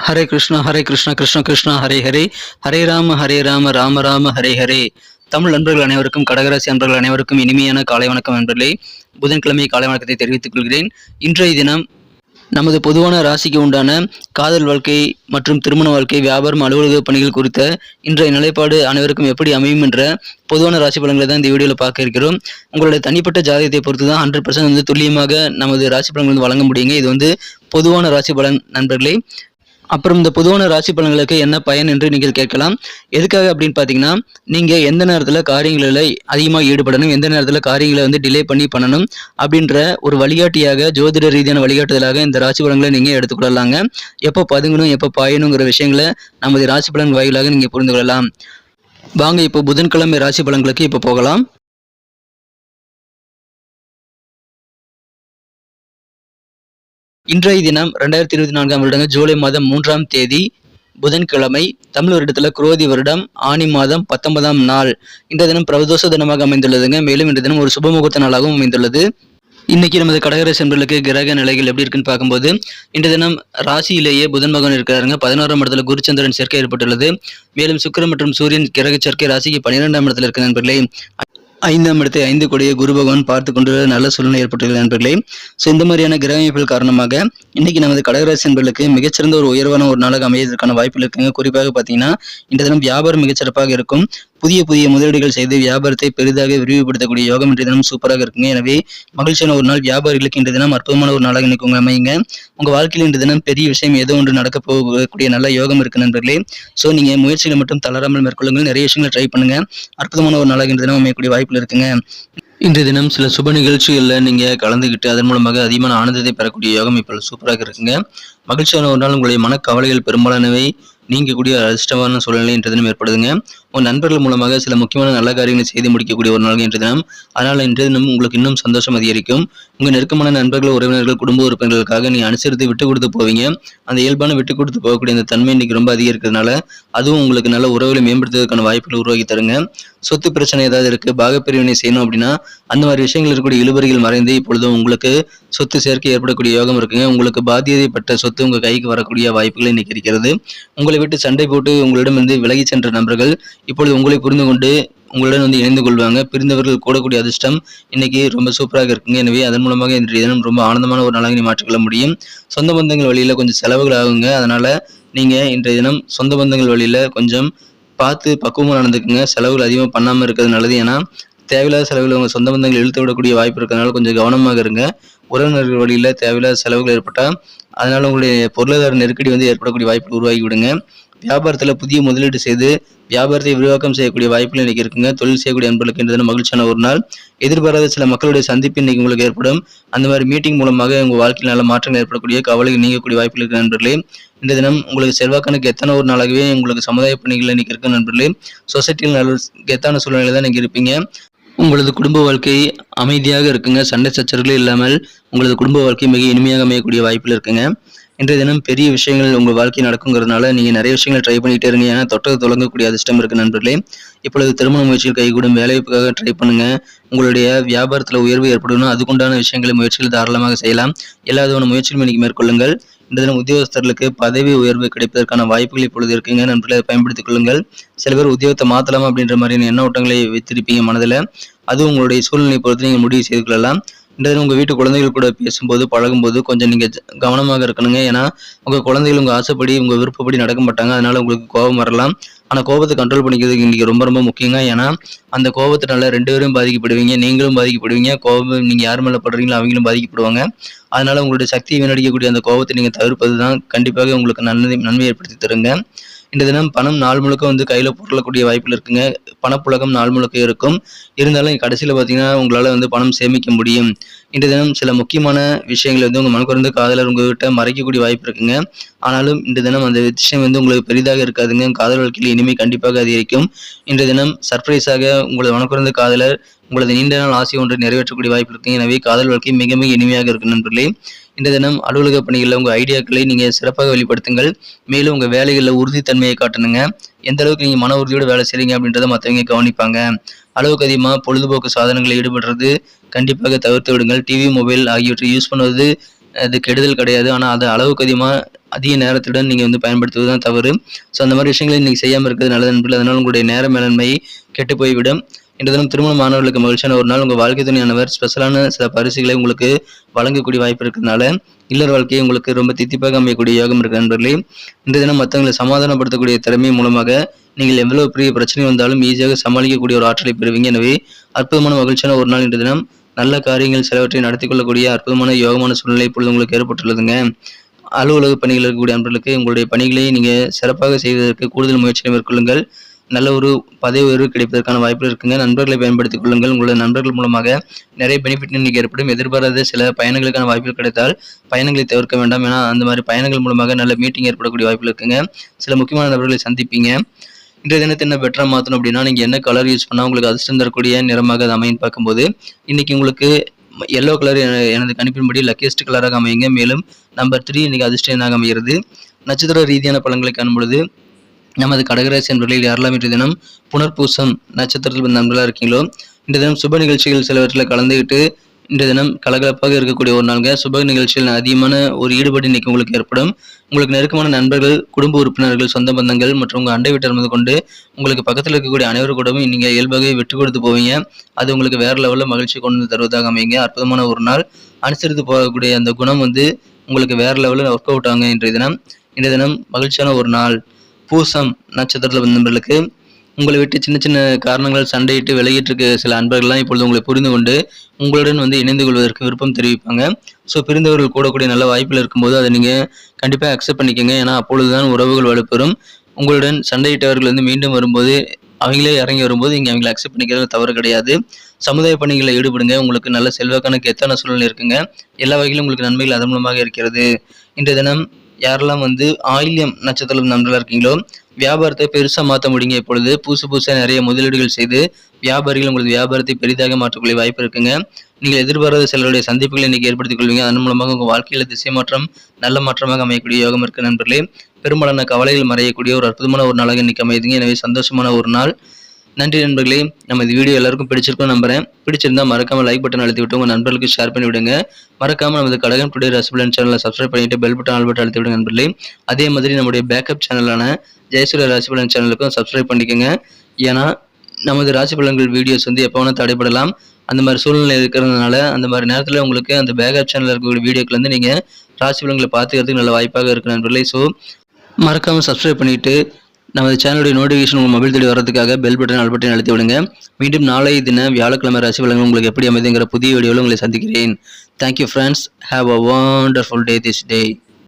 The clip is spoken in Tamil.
ஹரே கிருஷ்ணா கிருஷ்ண கிருஷ்ணா ஹரே ஹரே, ஹரே ராம ராம ராம ஹரே ஹரே. தமிழ் நண்பர்கள் அனைவருக்கும், கடகராசி நண்பர்கள் அனைவருக்கும் இனிமையான காலை வணக்கம் நண்பர்களே. புதன்கிழமை காலை வணக்கத்தை தெரிவித்துக் கொள்கிறேன். இன்றைய தினம் நமது பொதுவான ராசிக்கு உண்டான காதல் வாழ்க்கை மற்றும் திருமண வாழ்க்கை, வியாபாரம், அலுவலக பணிகள் குறித்த இன்றைய நிலைப்பாடு அனைவருக்கும் எப்படி அமையும் என்ற பொதுவான ராசி பலன்களை தான் இந்த வீடியோவில் பார்க்க இருக்கிறோம். உங்களுடைய தனிப்பட்ட ஜாதகத்தை பொறுத்து தான் 100% துல்லியமாக நமது ராசி பலன்கள் வழங்க முடியுங்க. இது பொதுவான ராசி பலன் நண்பர்களே. அப்புறம் இந்த பொதுவான ராசி பலன்களுக்கு என்ன பயன் என்று நீங்கள் கேட்கலாம். எதுக்காக அப்படின்னு பார்த்தீங்கன்னா, நீங்கள் எந்த நேரத்தில் காரியங்களில் அதிகமாக ஈடுபடணும், எந்த நேரத்தில் காரியங்களை டிலே பண்ணணும் அப்படின்ற ஒரு வழிகாட்டியாக, ஜோதிட ரீதியான வழிகாட்டுதலாக இந்த ராசி பலன்களை நீங்கள் எடுத்துக்கொள்ளலாங்க. எப்போ பதுங்கணும், எப்போ பாயணுங்கிற விஷயங்களை நமது ராசி பலன் வாயிலாக நீங்கள் புரிந்து கொள்ளலாம். வாங்க இப்போ புதன்கிழமை ராசி பலன்களுக்கு இப்போ போகலாம். இன்றைய தினம் 2024ஆம் வருடம் ஜூலை மாதம் 3ஆம் தேதி புதன்கிழமை, தமிழ் வருடத்தில் குரோதி வருடம் ஆனி மாதம் 19ஆம் நாள். இந்த தினம் பிரதோஷ தினமாக அமைந்துள்ளதுங்க. மேலும் இந்த தினம் ஒரு சுபமுகூர்த்த நாளாகவும் அமைந்துள்ளது. இன்னைக்கு நமது கடகராசி நண்பர்களுக்கு கிரக நிலைகள் எப்படி இருக்குன்னு பார்க்கும்போது, இந்த தினம் ராசியிலேயே புதன் பகவான் இருக்கிறாருங்க. 11ஆம் இடத்துல குருச்சந்திரன் சேர்க்கை ஏற்பட்டுள்ளது. மேலும் சுக்கிரன் மற்றும் சூரியன் கிரக சேர்க்கை ராசிக்கு 12ஆம் இடத்துல இருக்கிற நண்பர்களே. 5ஆம் இடத்தை 5 கோடிய குரு பகவான் பார்த்து கொண்டு நல்ல சூழ்நிலை ஏற்பட்டுள்ளது நண்பர்களே. ஸோ இந்த மாதிரியான கிரக அமைப்புகள் காரணமாக இன்னைக்கு நமது கடகராசி நண்பர்களுக்கு மிகச்சிறந்த ஒரு உயர்வான ஒரு நாளாக அமைவதற்கான வாய்ப்புகள் இருக்குங்க. குறிப்பாக பார்த்தீங்கன்னா, இந்த தினம் வியாபாரம் மிகச்சிறப்பாக இருக்கும். புதிய முதலீடுகள் செய்து வியாபாரத்தை பெரிதாக விரிவுபடுத்தக்கூடிய யோகம் இன்றைய தினம் சூப்பராக இருக்குங்க. எனவே மகிழ்ச்சியான ஒரு நாள். வியாபாரிகளுக்கு இன்றைய தினம் அற்புதமான ஒரு நாளாக இன்னைக்கு உங்க அமையுங்க. உங்க வாழ்க்கையில் இன்றைய தினம் பெரிய விஷயம் ஏதோ ஒன்று நடக்க போகக்கூடிய நல்ல யோகம் இருக்கு நண்பர்களே. ஸோ நீங்க முயற்சிகளை மட்டும் தளராமல் மேற்கொள்ளுங்கள். நிறைய விஷயங்களை ட்ரை பண்ணுங்க. அற்புதமான ஒரு நாளாக இன்றைய தினம் அமையக்கூடிய வாய்ப்புகள் இருக்குங்க. இன்றைய தினம் சில சுப நிகழ்ச்சிகளில் நீங்கள் கலந்துக்கிட்டு அதன் மூலமாக அதிகமான ஆனந்தத்தை பெறக்கூடிய யோகம் இப்போ சூப்பராக இருக்குங்க. மகிழ்ச்சியான ஒரு நாள். உங்களுடைய மனக்கவலைகள் பெரும்பாலானவை நீங்கக்கூடிய அதிர்ஷ்டமான சூழ்நிலை இன்றைய தினம் ஏற்படுதுங்க. உங்கள் நண்பர்கள் மூலமாக சில முக்கியமான நல்ல காரியங்களை செய்து முடிக்கக்கூடிய ஒரு நாள் இன்றைய தினம். அதனால் இன்றைய தினம் உங்களுக்கு இன்னும் சந்தோஷம் அதிகரிக்கும். உங்கள் நெருக்கமான நண்பர்கள், உறவினர்கள், குடும்ப உறுப்பினர்களுக்காக நீ அனுசரித்து விட்டு கொடுத்து போவீங்க. அந்த இயல்பான விட்டு கொடுத்து போகக்கூடிய அந்த தன்மை இன்னைக்கு ரொம்ப அதிகரிக்கிறதுனால அதுவும் உங்களுக்கு நல்ல உறவுகளை மேம்படுத்துவதற்கான வாய்ப்புகளை உருவாக்கி தருங்க. சொத்து பிரச்சனை ஏதாவது இருக்குது, பாகப்பிரிவினை செய்யணும் அப்படின்னா அந்த மாதிரி விஷயங்கள் இருக்கக்கூடிய இழுபறிகள் மறைந்து இப்பொழுது உங்களுக்கு சொத்து சேர்க்கை ஏற்படக்கூடிய யோகம் இருக்குங்க. உங்களுக்கு பாத்தியதைப்பட்ட சொத்து உங்கள் கைக்கு வரக்கூடிய வாய்ப்புகள் இன்னைக்கு இருக்கிறது. உங்களை விட்டு சண்டை போட்டு உங்களிடமிருந்து விலகி சென்ற நண்பர்கள் இப்பொழுது உங்களை புரிந்து கொண்டு உங்களுடன் இணைந்து கொள்வாங்க. பிரிந்தவர்கள் கூடக்கூடிய அதிர்ஷ்டம் இன்னைக்கு ரொம்ப சூப்பராக இருக்குங்க. எனவே அதன் மூலமாக இன்றைய தினம் ரொம்ப ஆனந்தமான ஒரு நாளாக மாற்றிக்கொள்ள முடியும். சொந்த பந்தங்கள் வழியில் கொஞ்சம் செலவுகள் ஆகுங்க. அதனால நீங்க இன்றைய தினம் சொந்த பந்தங்கள் வழியில கொஞ்சம் பார்த்து பக்குவமாக நடந்துக்குங்க. செலவுகள் அதிகமாக பண்ணாமல் இருக்கிறது நல்லது. ஏன்னா தேவையில்லாத செலவுகள் உங்கள் சொந்த பந்தங்கள் இழுத்து விடக்கூடிய வாய்ப்பு இருக்கிறதுனால கொஞ்சம் கவனமாக இருங்க. உறவினர்கள் வழியில் தேவையில்லாத செலவுகள் ஏற்பட்டால் அதனால உங்களுடைய பொருளாதார நெருக்கடி ஏற்படக்கூடிய வாய்ப்பு உருவாகி விடுங்க. வியாபாரத்தில் புதிய முதலீடு செய்து வியாபாரத்தை விரிவாக்கம் செய்யக்கூடிய வாய்ப்புகள் இன்னைக்கு இருக்குங்க. தொழில் செய்யக்கூடிய நண்பர்களுக்கு இன்றைய மகிழ்ச்சியான ஒரு நாள். எதிர்பாராத சில மக்களுடைய சந்திப்பு இன்னைக்கு உங்களுக்கு ஏற்படும். அந்த மாதிரி மீட்டிங் மூலமாக உங்கள் வாழ்க்கையில் நல்ல மாற்றங்கள் ஏற்படக்கூடிய, கவலைகள் நீங்கக்கூடிய வாய்ப்புகள் இருக்கிற நண்பர்களே. இந்த தினம் உங்களுக்கு செல்வாக்கனுக்கு எத்தனை ஒரு நாளாகவே உங்களுக்கு சமுதாய பணிகள் இன்னைக்கு இருக்க நண்பர்களே. சொசைட்டியில் நல்ல கெத்தான சூழ்நிலை தான் நீங்கள் இருப்பீங்க. உங்களது குடும்ப வாழ்க்கை அமைதியாக இருக்குங்க. சண்டை சச்சரவுகளே இல்லாமல் உங்களது குடும்ப வாழ்க்கை மிக இனிமையாக அமையக்கூடிய வாய்ப்புகள் இருக்குங்க. இன்றைய தினம் பெரிய விஷயங்கள் உங்கள் வாழ்க்கை நடக்குங்கிறதுனால நீங்கள் நிறைய விஷயங்களை ட்ரை பண்ணிகிட்டே இருங்க. ஏன்னா தொட்டது தொடங்கக்கூடிய அதிர்ஷ்டம் இருக்குது நண்பர்களே. இப்பொழுது திருமண முயற்சிகள் கைகூடும். வேலைவாய்ப்புக்காக ட்ரை பண்ணுங்க. உங்களுடைய வியாபாரத்தில் உயர்வு ஏற்படணும். அதுக்குண்டான முயற்சிகள் தாராளமாக செய்யலாம். எல்லா விதமான முயற்சிகளும் இன்னைக்கு மேற்கொள்ளுங்கள். இந்த தினம் உத்தியோகஸ்தர்களுக்கு பதவி உயர்வு கிடைப்பதற்கான வாய்ப்புகள் இப்பொழுது இருக்குங்க நண்பர்களை பயன்படுத்திக் கொள்ளுங்கள். சில பேர் உத்தியோகத்தை மாற்றலாமா அப்படின்ற மாதிரியான எண்ண ஓட்டங்களை வைத்திருப்பீங்க மனதில். அது உங்களுடைய சூழ்நிலை பொறுத்து நீங்கள் முடிவு செய்து கொள்ளலாம். இந்த தினம் உங்கள் வீட்டு குழந்தைகள் கூட பேசும்போது பழகும்போது கொஞ்சம் நீங்கள் கவனமாக இருக்கணுங்க. ஏன்னா உங்கள் குழந்தைகள் உங்கள் ஆசைப்படி உங்கள் விருப்பப்படி நடக்க மாட்டாங்க. அதனால உங்களுக்கு கோபம் வரலாம். ஆனால் கோபத்தை கண்ட்ரோல் பண்ணிக்கிறதுக்கு இன்றைக்கி ரொம்ப ரொம்ப முக்கியங்க. ஏன்னா அந்த கோபத்தினால 2 பேரும் பாதிக்கப்படுவீங்க. நீங்களும் பாதிக்கப்படுவீங்க. கோபம் நீங்கள் யார் மேலே படுறீங்களோ அவங்களும் பாதிக்கப்படுவாங்க. அதனால உங்களுடைய சக்தியை வீணடிக்கக்கூடிய அந்த கோபத்தை நீங்கள் தவிர்ப்பது தான் கண்டிப்பாக உங்களுக்கு நன்மை ஏற்படுத்தி தருங்க. இந்த தினம் பணம் நாள் முழுக்க கையில் பொருளக்கூடிய வாய்ப்புகள் இருக்குங்க. பணப்புழக்கம் நாள் முழுக்க இருக்கும். இருந்தாலும் கடைசியில் பார்த்தீங்கன்னா உங்களால் பணம் சேமிக்க முடியும். இந்த தினம் சில முக்கியமான விஷயங்கள் உங்கள் மனக்குறந்த காதலர் உங்ககிட்ட மறைக்கக்கூடிய வாய்ப்பு இருக்குங்க. ஆனாலும் இந்த தினம் அந்த விஷயம் உங்களுக்கு பெரிதாக இருக்காதுங்க. காதல் வாழ்க்கையில் இனிமே கண்டிப்பாக அதிகரிக்கும். இந்த தினம் சர்ப்ரைஸாக உங்களது மனக்குறந்த காதலர் உங்களது நீண்ட நாள் ஆசை ஒன்று நிறைவேற்றக்கூடிய வாய்ப்பு இருக்குங்க. எனவே காதல் வாழ்க்கை மிக மிக இனிமையாக இருக்கும் நண்பர்களே. இந்த தினம் அலுவலக பணிகளில் உங்கள் ஐடியாக்களை நீங்கள் சிறப்பாக வெளிப்படுத்துங்கள். மேலும் உங்கள் வேலைகளில் உறுதித்தன்மையை காட்டணுங்க. எந்த அளவுக்கு நீங்கள் மன உறுதியோடு வேலை செய்றீங்க அப்படின்றத மற்றவங்க கவனிப்பாங்க. அளவுக்கு அதிகமாக பொழுதுபோக்கு சாதனங்களை ஈடுபடுறது கண்டிப்பாக தவிர்த்து விடுங்கள். டிவி, மொபைல் ஆகியவற்றை யூஸ் பண்ணுவது அது கெடுதல் கிடையாது. ஆனால் அது அளவுக்கு அதிகமாக அதிக நேரத்துடன் நீங்கள் வந்து பயன்படுத்துவது தான் தவறு. ஸோ அந்த மாதிரி விஷயங்களை நீங்கள் செய்யாமல் இருக்கிறது நல்லது நண்பர்களே. அதனால் உங்களுடைய நேர மேலாண்மை கெட்டு போய்விடும். இன்று தினம் திருமணமானவர்களுக்கு மகிழ்ச்சியான ஒரு நாள். உங்கள் வாழ்க்கை துணையானவர் ஸ்பெஷலான சில பரிசுகளை உங்களுக்கு வழங்கக்கூடிய வாய்ப்பு இருக்கிறதுனால இல்லற வாழ்க்கையை உங்களுக்கு ரொம்ப தித்திப்பாக அமையக்கூடிய யோகம் இருக்கு நண்பர்களே. இன்று தினம் மற்றவங்களை சமாதானப்படுத்தக்கூடிய திறமை மூலமாக நீங்கள் எவ்வளவு பெரிய பிரச்சனை வந்தாலும் ஈஸியாக சமாளிக்கக்கூடிய ஒரு ஆற்றலை பெறுவீங்க. எனவே அற்புதமான மகிழ்ச்சியான ஒரு நாள் இன்று தினம். நல்ல காரியங்கள் சிலவற்றை நடத்தி கொள்ளக்கூடிய அற்புதமான யோகமான சூழ்நிலை இப்பொழுது உங்களுக்கு ஏற்பட்டுள்ளதுங்க. அலுவலக பணிகள் இருக்கக்கூடிய நண்பர்களுக்கு உங்களுடைய பணிகளை நீங்கள் சிறப்பாக செய்வதற்கு கூடுதல் முயற்சியை மேற்கொள்ளுங்கள். நல்ல ஒரு பதவி உயர்வு கிடைப்பதற்கான வாய்ப்பு இருக்குங்க. நண்பர்களை பயன்படுத்திக் கொள்ளுங்கள். உங்களுடைய நண்பர்கள் மூலமாக நிறைய பெனிஃபிட் இன்னைக்கு ஏற்படும். எதிர்பாராத சில பயணங்களுக்கான வாய்ப்புகள் கிடைத்தால் பயணங்களை தவிர்க்க வேண்டாம். ஏன்னா அந்த மாதிரி பயணங்கள் மூலமாக நல்ல மீட்டிங் ஏற்படக்கூடிய வாய்ப்புகள் இருக்குங்க. சில முக்கியமான நபர்களை சந்திப்பீங்க. இன்றைய தினத்தை என்ன பெட்டராக மாற்றணும் அப்படின்னா, நீங்கள் என்ன கலர் யூஸ் பண்ணால் உங்களுக்கு அதிர்ஷ்டம் தரக்கூடிய நிறமாக அது அமைன்னு பார்க்கும்போது இன்னைக்கு உங்களுக்கு எல்லோ கலர் எனது கணிப்பின்படி லக்கியஸ்ட் கலராக அமையுங்க. மேலும் நம்பர் 3 இன்னைக்கு அதிர்ஷ்ட எண்ணாக அமைகிறது. நட்சத்திர ரீதியான பலன்களை காணும்பொழுது நமது கடகராசி நண்பர்களில் யாரெல்லாம் இன்றைய தினம் புனர்பூசம் நட்சத்திரத்தில் வந்த நண்பர்களாக இருக்கீங்களோ இன்றைய தினம் சுப நிகழ்ச்சிகள் சிலவற்றில் கலந்துக்கிட்டு இன்றைய தினம் கலகலப்பாக இருக்கக்கூடிய ஒரு நாளுங்க. சுப நிகழ்ச்சியில் அதிகமான ஒரு ஈடுபாடு இன்னைக்கு உங்களுக்கு ஏற்படும். உங்களுக்கு நெருக்கமான நண்பர்கள், குடும்ப உறுப்பினர்கள், சொந்த பந்தங்கள் மற்றும் உங்கள் அண்டை வீட்டர் முதல் கொண்டு உங்களுக்கு பக்கத்தில் இருக்கக்கூடிய அனைவரும் கூடவும் நீங்கள் இயல்பாகவே விட்டு கொடுத்து போவீங்க. அது உங்களுக்கு வேற லெவலில் மகிழ்ச்சி கொண்டு வந்து தருவதாக அமைங்க. அற்புதமான ஒரு நாள். அனுசரித்து போகக்கூடிய அந்த குணம் வந்து உங்களுக்கு வேற லெவலில் ஒர்க் அவுட் ஆகுங்க. இன்றைய தினம் மகிழ்ச்சியான ஒரு நாள். பூசம் நட்சத்திரத்தில் வந்த நண்பர்களுக்கு உங்களை விட்டு சின்ன சின்ன காரணங்கள் சண்டையிட்டு விலகிட்டு இருக்க சில அன்பர்கள்லாம் இப்பொழுது உங்களை புரிந்து கொண்டு உங்களுடன் வந்து இணைந்து கொள்வதற்கு விருப்பம் தெரிவிப்பாங்க. ஸோ பிரிந்தவர்கள் கூடக்கூடிய நல்ல வாய்ப்பில் இருக்கும்போது அதை நீங்கள் கண்டிப்பாக அக்செப்ட் பண்ணிக்கோங்க. ஏன்னா அப்பொழுதுதான் உறவுகள் வலுப்பெறும். உங்களுடன் சண்டையிட்டவர்கள் வந்து மீண்டும் வரும்போது அவங்களே இறங்கி வரும்போது நீங்கள் அவங்களை அக்செப்ட் பண்ணிக்கிறது தவறு கிடையாது. சமுதாய பணிகளில் ஈடுபடுங்க. உங்களுக்கு நல்ல செல்வாக்கான கெத்தான சூழ்நிலை இருக்குங்க. எல்லா வகையிலும் உங்களுக்கு நன்மைகள் அதன் மூலமாக இருக்கிறது. இன்றைய தினம் யாரெல்லாம் வந்து ஆயில்யம் நட்சத்திரம் நண்பர்களாக இருக்கீங்களோ வியாபாரத்தை பெருசாக மாற்ற முடியுங்க. இப்பொழுது புதுசாக நிறைய முதலீடுகள் செய்து வியாபாரிகள் உங்களுக்கு வியாபாரத்தை பெரிதாக மாற்றக்கூடிய வாய்ப்பு இருக்குங்க. நீங்கள் எதிர்பாராத சிலருடைய சந்திப்புகளை இன்னைக்கு ஏற்படுத்திக் கொள்வீங்க. அதன் மூலமாக உங்கள் வாழ்க்கையில் திசை மாற்றம் நல்ல மாற்றமாக அமையக்கூடிய யோகம் இருக்கு நண்பர்களே. பெரும்பாலான கவலைகள் மறையக்கூடிய ஒரு அற்புதமான ஒரு நாளாக இன்னைக்கு அமையுதுங்க. எனவே சந்தோஷமான ஒரு நாள். நன்றி நண்பர்களே. நம்ம இந்த வீடியோ எல்லாருக்கும் பிடிச்சிருக்கும் நம்புறேன். பிடிச்சிருந்தா மறக்காம லைக் பட்டன் அழுத்தி விட்டு உங்கள் நண்பர்களுக்கு ஷேர் பண்ணி விடுங்க. மறக்காம நமது கடகம் டுடே ராசி பலன் சேனலை சப்ஸ்கிரைப் பண்ணிட்டு பெல் பட்டன் ஆல் பட்டன் அழுத்தி விடுங்க நண்பர்களே. அதே மாதிரி நம்முடைய பேக்கப் சேனலான ஜெயசூர்யா ராசி பலன் சேனலுக்கும் சப்ஸ்கிரைப் பண்ணிக்கோங்க. ஏன்னா நமது ராசி பலன்கள் வீடியோஸ் வந்து எப்போ வேணால் தடைப்படலாம். அந்த மாதிரி சூழ்நிலை இருக்கிறதுனால அந்த மாதிரி நேரத்தில் உங்களுக்கு அந்த பேக்கப் சேனலில் இருக்கக்கூடிய வீடியோக்கள் வந்து நீங்கள் ராசி பலன்களை பார்த்துக்கிறதுக்கு நல்ல வாய்ப்பாக இருக்கு நண்பர்களே. ஸோ மறக்காமல் சப்ஸ்கிரைப் பண்ணிவிட்டு நமது சேனலுடைய நோட்டிஃபிகேஷன் உங்கள் மொபைல் தேடி வரதுக்காக பெல் பட்டன் ஆல் பட்டன் அழுத்தி விடுங்க. மீண்டும் நாளை தினம் வியாழக்கிழமை ராசி பலன்கள் உங்களுக்கு எப்படி அமைதுங்கிற புதிய வீடியோவில் உங்களை சந்திக்கிறேன். Thank you friends. Have a wonderful day this day.